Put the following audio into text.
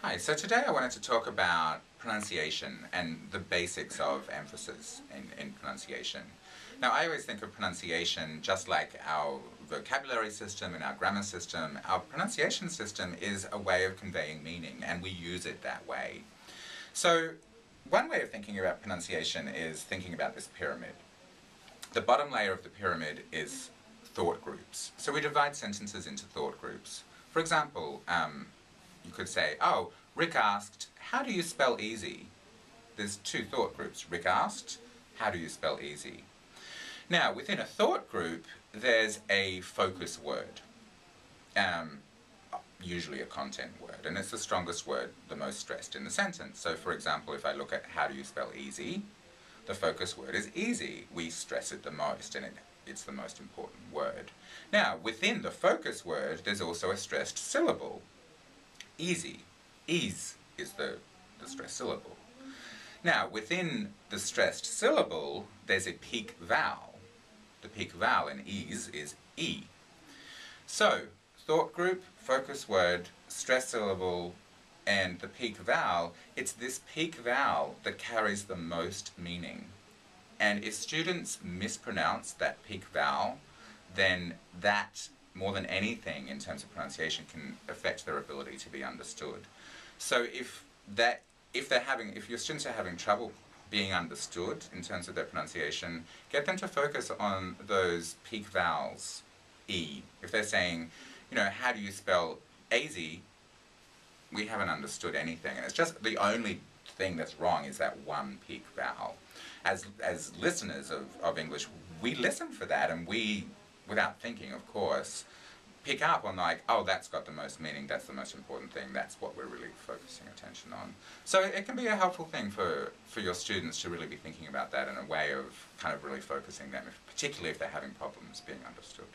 Hi, so today I wanted to talk about pronunciation and the basics of emphasis in pronunciation. Now, I always think of pronunciation just like our vocabulary system and our grammar system. Our pronunciation system is a way of conveying meaning, and we use it that way. So, one way of thinking about pronunciation is thinking about this pyramid. The bottom layer of the pyramid is thought groups. So we divide sentences into thought groups. For example, you could say, oh, Rick asked, how do you spell easy? There's two thought groups. Rick asked, how do you spell easy? Now, within a thought group, there's a focus word, usually a content word, and it's the strongest word, the most stressed in the sentence. So, for example, if I look at how do you spell easy, the focus word is easy. We stress it the most, and it's the most important word. Now, within the focus word, there's also a stressed syllable. Easy. Ease is the stressed syllable. Now, within the stressed syllable, there's a peak vowel. The peak vowel in ease is E. So, thought group, focus word, stressed syllable, and the peak vowel, it's this peak vowel that carries the most meaning. And if students mispronounce that peak vowel, then that, more than anything in terms of pronunciation, can affect their ability to be understood. So if your students are having trouble being understood in terms of their pronunciation, get them to focus on those peak vowels, E. If they're saying, how do you spell aesy, we haven't understood anything. And it's just the only thing that's wrong is that one peak vowel. As listeners of English, we listen for that, and we, without thinking, of course, pick up on like, oh, that's got the most meaning, that's the most important thing, that's what we're really focusing attention on. So it can be a helpful thing for your students to really be thinking about that in a way of kind of really focusing them, particularly if they're having problems being understood.